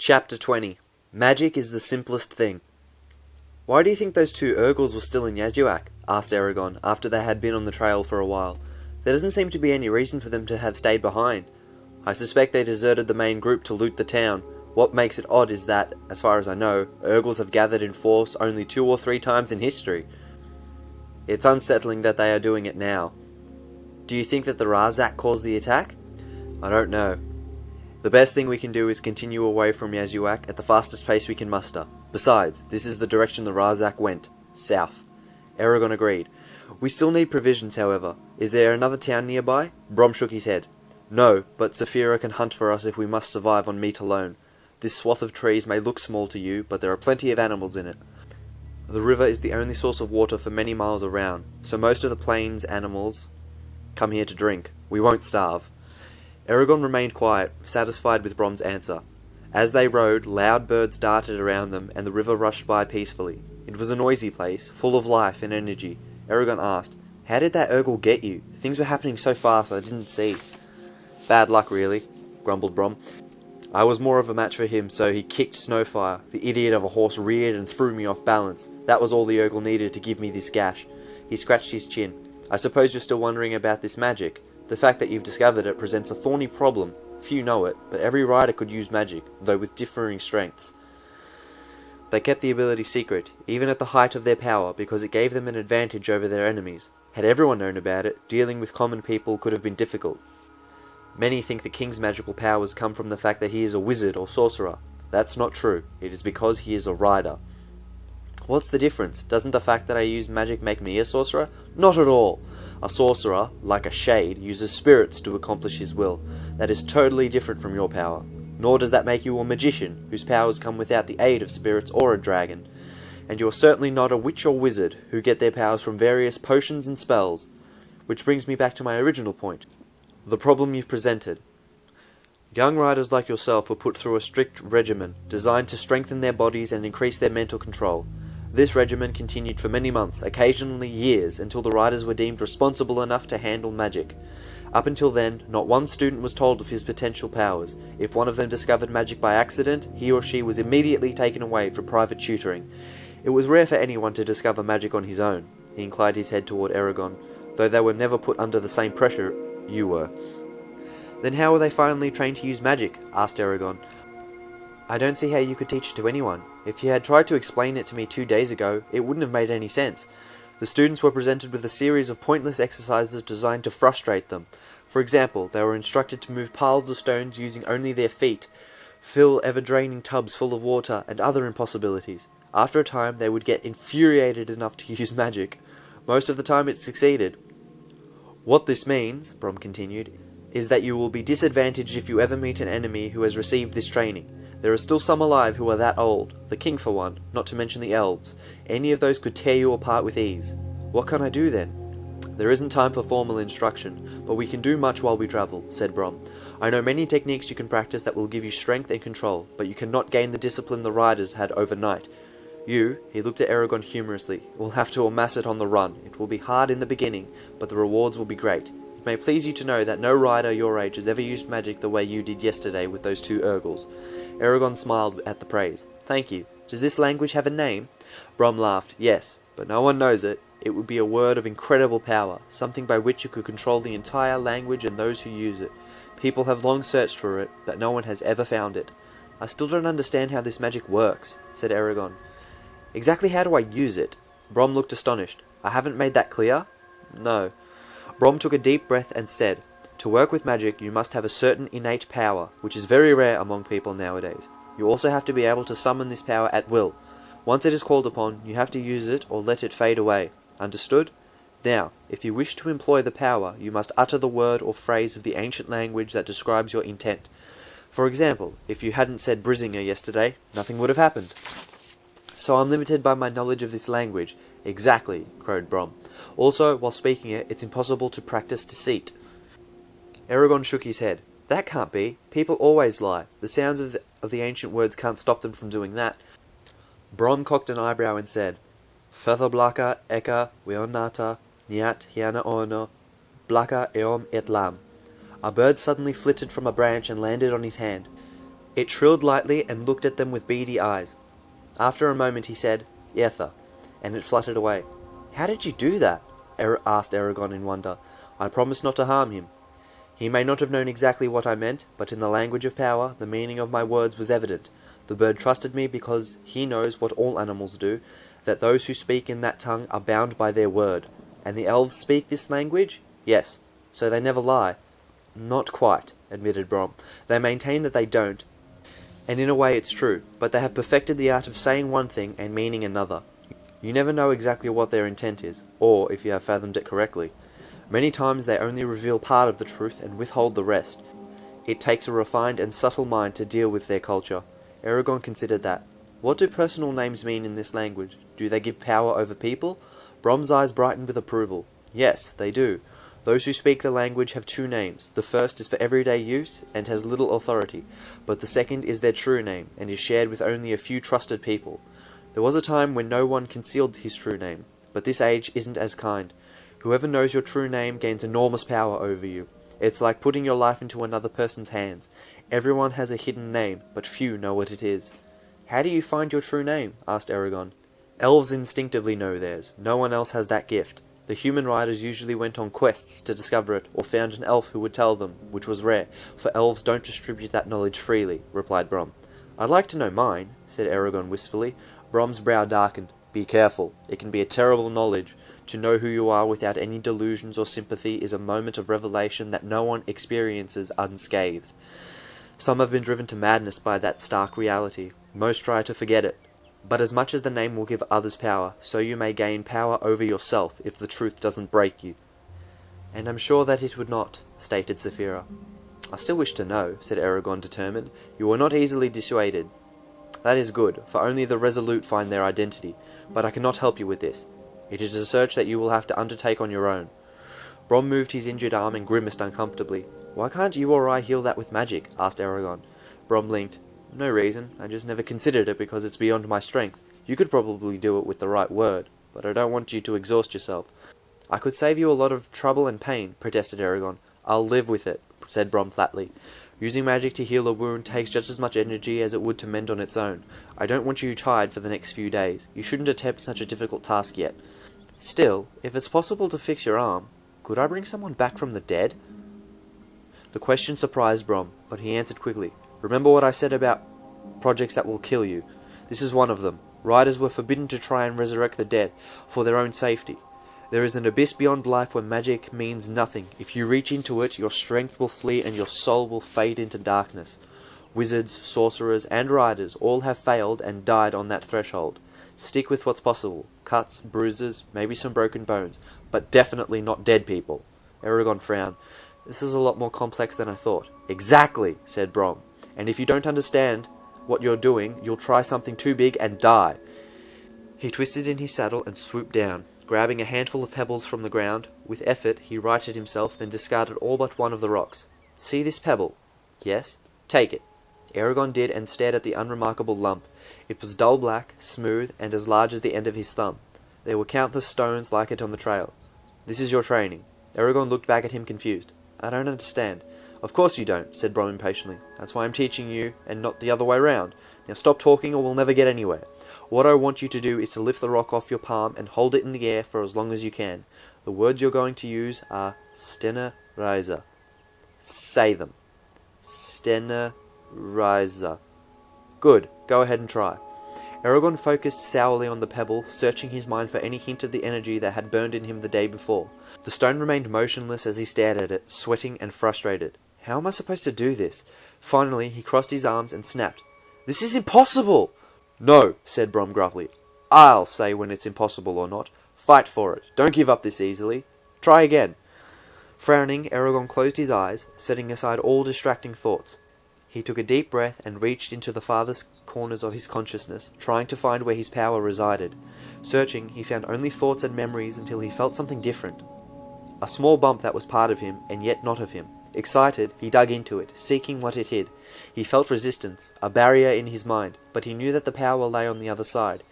Chapter 20. Magic is the simplest thing. Why do you think those two Urgles were still in Yazuak? Asked Eragon, after they had been on the trail for a while. There doesn't seem to be any reason for them to have stayed behind. I suspect they deserted the main group to loot the town. What makes it odd is that, as far as I know, Urgles have gathered in force only 2 or 3 times in history. It's unsettling that they are doing it now. Do you think that the Razak caused the attack? I don't know. The best thing we can do is continue away from Yazuak at the fastest pace we can muster. Besides, this is the direction the Razak went. South. Eragon agreed. We still need provisions, however. Is there another town nearby? Brom shook his head. No, but Saphira can hunt for us if we must survive on meat alone. This swath of trees may look small to you, but there are plenty of animals in it. The river is the only source of water for many miles around, so most of the plains animals come here to drink. We won't starve. Eragon remained quiet, satisfied with Brom's answer. As they rode, loud birds darted around them, and the river rushed by peacefully. It was a noisy place, full of life and energy. Eragon asked, How did that Urgle get you? Things were happening so fast I didn't see. Bad luck, really, grumbled Brom. I was more of a match for him, so he kicked Snowfire. The idiot of a horse reared and threw me off balance. That was all the Urgle needed to give me this gash. He scratched his chin. I suppose you're still wondering about this magic. The fact that you've discovered it presents a thorny problem. Few know it, but every rider could use magic, though with differing strengths. They kept the ability secret, even at the height of their power, because it gave them an advantage over their enemies. Had everyone known about it, dealing with common people could have been difficult. Many think the king's magical powers come from the fact that he is a wizard or sorcerer. That's not true. It is because he is a rider. What's the difference? Doesn't the fact that I use magic make me a sorcerer? Not at all. A sorcerer, like a shade, uses spirits to accomplish his will. That is totally different from your power. Nor does that make you a magician, whose powers come without the aid of spirits or a dragon. And you are certainly not a witch or wizard, who get their powers from various potions and spells. Which brings me back to my original point. The problem you've presented. Young riders like yourself were put through a strict regimen, designed to strengthen their bodies and increase their mental control. This regimen continued for many months, occasionally years, until the riders were deemed responsible enough to handle magic. Up until then, not one student was told of his potential powers. If one of them discovered magic by accident, he or she was immediately taken away for private tutoring. It was rare for anyone to discover magic on his own. He inclined his head toward Eragon, though they were never put under the same pressure you were. Then how were they finally trained to use magic? Asked Eragon. I don't see how you could teach it to anyone. If you had tried to explain it to me 2 days ago, it wouldn't have made any sense. The students were presented with a series of pointless exercises designed to frustrate them. For example, they were instructed to move piles of stones using only their feet, fill ever-draining tubs full of water, and other impossibilities. After a time, they would get infuriated enough to use magic. Most of the time it succeeded. What this means, Brom continued, is that you will be disadvantaged if you ever meet an enemy who has received this training. There are still some alive who are that old, the king for one, not to mention the elves. Any of those could tear you apart with ease. What can I do then? There isn't time for formal instruction, but we can do much while we travel, said Brom. I know many techniques you can practice that will give you strength and control, but you cannot gain the discipline the riders had overnight. You, he looked at Eragon humorously, will have to amass it on the run. It will be hard in the beginning, but the rewards will be great. It may please you to know that no rider your age has ever used magic the way you did yesterday with those 2 Urgles. Eragon smiled at the praise. Thank you. Does this language have a name? Brom laughed. Yes, but no one knows it. It would be a word of incredible power, something by which you could control the entire language and those who use it. People have long searched for it, but no one has ever found it. I still don't understand how this magic works, said Eragon. Exactly how do I use it? Brom looked astonished. I haven't made that clear? No. Brom took a deep breath and said, To work with magic, you must have a certain innate power, which is very rare among people nowadays. You also have to be able to summon this power at will. Once it is called upon, you have to use it or let it fade away. Understood? Now, if you wish to employ the power, you must utter the word or phrase of the ancient language that describes your intent. For example, if you hadn't said Brisinga yesterday, nothing would have happened. So I'm limited by my knowledge of this language. Exactly, crowed Brom. Also, while speaking it, it's impossible to practice deceit. Eragon shook his head. That can't be. People always lie. The sounds of the ancient words can't stop them from doing that. Brom cocked an eyebrow and said, Feather blaka eka weonata niat hiana ono blaka eom et lam. A bird suddenly flitted from a branch and landed on his hand. It trilled lightly and looked at them with beady eyes. After a moment he said, "Ether," and it fluttered away. "How did you do that?" asked Eragon in wonder. "I promised not to harm him." He may not have known exactly what I meant, but in the language of power, the meaning of my words was evident. The bird trusted me because he knows what all animals do, that those who speak in that tongue are bound by their word. And the elves speak this language? Yes. So they never lie. Not quite, admitted Brom. They maintain that they don't, and in a way it's true, but they have perfected the art of saying one thing and meaning another. You never know exactly what their intent is, or if you have fathomed it correctly. Many times they only reveal part of the truth and withhold the rest. It takes a refined and subtle mind to deal with their culture. Eragon considered that. What do personal names mean in this language? Do they give power over people? Brom's eyes brightened with approval. Yes, they do. Those who speak the language have two names. The first is for everyday use and has little authority, but the second is their true name and is shared with only a few trusted people. There was a time when no one concealed his true name, but this age isn't as kind. Whoever knows your true name gains enormous power over you. It's like putting your life into another person's hands. Everyone has a hidden name, but few know what it is. How do you find your true name? Asked Eragon. Elves instinctively know theirs. No one else has that gift. The human riders usually went on quests to discover it, or found an elf who would tell them, which was rare, for elves don't distribute that knowledge freely, replied Brom. I'd like to know mine, said Eragon wistfully. Brom's brow darkened. Be careful. It can be a terrible knowledge. To know who you are without any delusions or sympathy is a moment of revelation that no one experiences unscathed. Some have been driven to madness by that stark reality. Most try to forget it. But as much as the name will give others power, so you may gain power over yourself if the truth doesn't break you. And I'm sure that it would not, stated Saphira. I still wish to know, said Eragon determined. You are not easily dissuaded. That is good, for only the resolute find their identity, but I cannot help you with this. It is a search that you will have to undertake on your own. Brom moved his injured arm and grimaced uncomfortably. Why can't you or I heal that with magic? Asked Eragon. Brom blinked. No reason, I just never considered it because it's beyond my strength. You could probably do it with the right word, but I don't want you to exhaust yourself. I could save you a lot of trouble and pain, protested Eragon. I'll live with it, said Brom flatly. Using magic to heal a wound takes just as much energy as it would to mend on its own. I don't want you tired for the next few days. You shouldn't attempt such a difficult task yet. Still, if it's possible to fix your arm, could I bring someone back from the dead? The question surprised Brom, but he answered quickly. Remember what I said about projects that will kill you. This is one of them. Riders were forbidden to try and resurrect the dead, for their own safety. There is an abyss beyond life where magic means nothing. If you reach into it, your strength will flee and your soul will fade into darkness. Wizards, sorcerers, and riders all have failed and died on that threshold. Stick with what's possible. Cuts, bruises, maybe some broken bones, but definitely not dead people. Eragon frowned. This is a lot more complex than I thought. Exactly, said Brom. And if you don't understand what you're doing, you'll try something too big and die. He twisted in his saddle and swooped down. Grabbing a handful of pebbles from the ground, with effort he righted himself, then discarded all but one of the rocks. See this pebble? Yes? Take it. Eragon did and stared at the unremarkable lump. It was dull black, smooth, and as large as the end of his thumb. There were countless stones like it on the trail. This is your training. Eragon looked back at him confused. I don't understand. Of course you don't, said Brom impatiently. That's why I'm teaching you, and not the other way round. Now stop talking or we'll never get anywhere. What I want you to do is to lift the rock off your palm and hold it in the air for as long as you can. The words you're going to use are Stena-Riser. Say them. Stena-Riser. Good. Go ahead and try. Eragon focused sourly on the pebble, searching his mind for any hint of the energy that had burned in him the day before. The stone remained motionless as he stared at it, sweating and frustrated. How am I supposed to do this? Finally, he crossed his arms and snapped. This is impossible! No, said Brom gruffly. I'll say when it's impossible or not. Fight for it. Don't give up this easily. Try again. Frowning, Eragon closed his eyes, setting aside all distracting thoughts. He took a deep breath and reached into the farthest corners of his consciousness, trying to find where his power resided. Searching, he found only thoughts and memories until he felt something different. A small bump that was part of him, and yet not of him. Excited, he dug into it, seeking what it hid. He felt resistance, a barrier in his mind, but he knew that the power lay on the other side.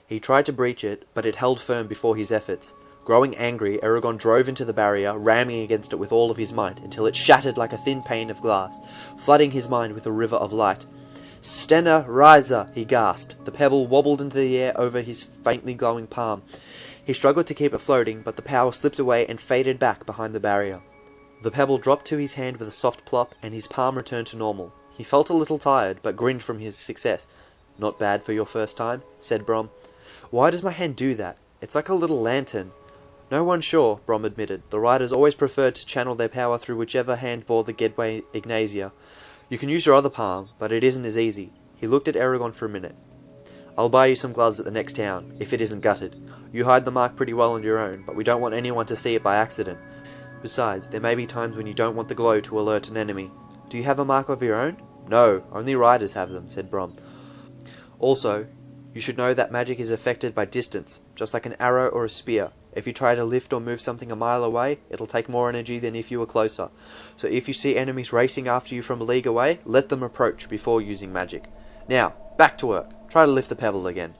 He tried to breach it, but it held firm before his efforts. Growing angry, Eragon drove into the barrier, ramming against it with all of his might, until it shattered like a thin pane of glass, flooding his mind with a river of light. "Stenna Riser!" he gasped. The pebble wobbled into the air over his faintly glowing palm. He struggled to keep it floating, but the power slipped away and faded back behind the barrier. The pebble dropped to his hand with a soft plop, and his palm returned to normal. He felt a little tired, but grinned from his success. "Not bad for your first time," said Brom. "Why does my hand do that? It's like a little lantern." "No one's sure," Brom admitted. "The riders always preferred to channel their power through whichever hand bore the Gedway Ignasia. You can use your other palm, but it isn't as easy." He looked at Eragon for a minute. "I'll buy you some gloves at the next town, if it isn't gutted. You hide the mark pretty well on your own, but we don't want anyone to see it by accident. Besides, there may be times when you don't want the glow to alert an enemy. Do you have a mark of your own?" "No, only riders have them," said Brom. "Also, you should know that magic is affected by distance, just like an arrow or a spear. If you try to lift or move something a mile away, it'll take more energy than if you were closer. So if you see enemies racing after you from a league away, let them approach before using magic. Now, back to work. Try to lift the pebble again."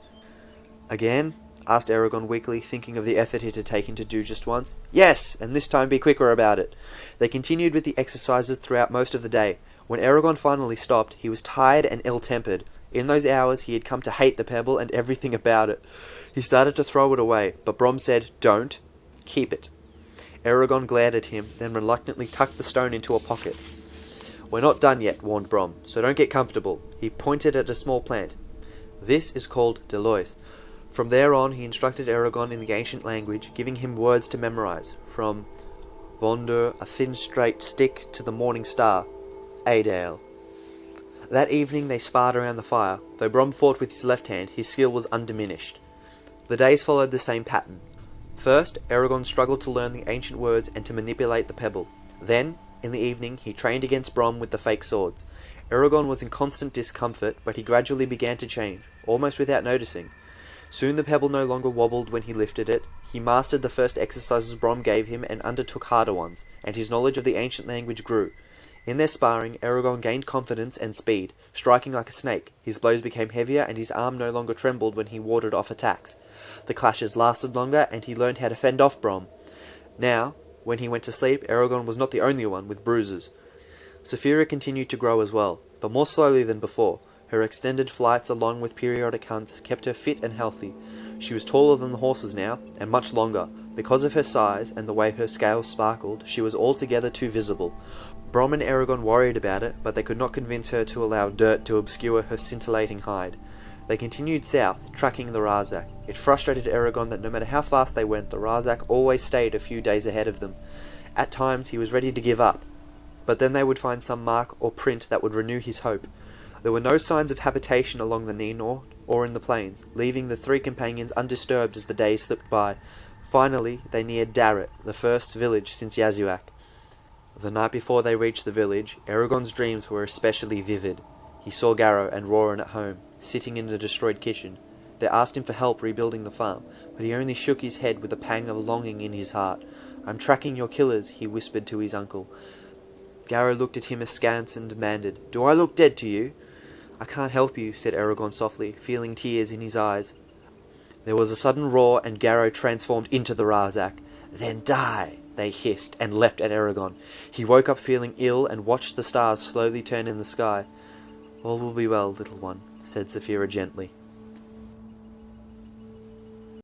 "Again?" asked Eragon weakly, thinking of the effort it had taken to do just once. "Yes, and this time be quicker about it." They continued with the exercises throughout most of the day. When Eragon finally stopped, he was tired and ill-tempered. In those hours, he had come to hate the pebble and everything about it. He started to throw it away, but Brom said, "Don't. Keep it." Eragon glared at him, then reluctantly tucked the stone into a pocket. "We're not done yet," warned Brom, "so don't get comfortable." He pointed at a small plant. "This is called Delois." From there on, he instructed Eragon in the ancient language, giving him words to memorize, from Vondur, a thin straight stick, to the morning star, Adale. That evening they sparred around the fire. Though Brom fought with his left hand, his skill was undiminished. The days followed the same pattern. First, Eragon struggled to learn the ancient words and to manipulate the pebble. Then, in the evening, he trained against Brom with the fake swords. Eragon was in constant discomfort, but he gradually began to change, almost without noticing. Soon the pebble no longer wobbled when he lifted it. He mastered the first exercises Brom gave him and undertook harder ones, and his knowledge of the ancient language grew. In their sparring, Eragon gained confidence and speed, striking like a snake. His blows became heavier and his arm no longer trembled when he warded off attacks. The clashes lasted longer and he learned how to fend off Brom. Now, when he went to sleep, Eragon was not the only one with bruises. Saphira continued to grow as well, but more slowly than before. Her extended flights along with periodic hunts kept her fit and healthy. She was taller than the horses now, and much longer. Because of her size and the way her scales sparkled, she was altogether too visible. Brom and Eragon worried about it, but they could not convince her to allow dirt to obscure her scintillating hide. They continued south, tracking the Razak. It frustrated Eragon that no matter how fast they went, the Razak always stayed a few days ahead of them. At times he was ready to give up, but then they would find some mark or print that would renew his hope. There were no signs of habitation along the Ninor or in the plains, leaving the three companions undisturbed as the days slipped by. Finally, they neared Darret, the first village since Yazuak. The night before they reached the village, Eragon's dreams were especially vivid. He saw Garrow and Roran at home, sitting in the destroyed kitchen. They asked him for help rebuilding the farm, but he only shook his head with a pang of longing in his heart. "I'm tracking your killers," he whispered to his uncle. Garrow looked at him askance and demanded, "Do I look dead to you?" "I can't help you," said Eragon softly, feeling tears in his eyes. There was a sudden roar, and Garrow transformed into the Razak. "Then die!" they hissed, and leapt at Eragon. He woke up feeling ill, and watched the stars slowly turn in the sky. "All will be well, little one," said Saphira gently.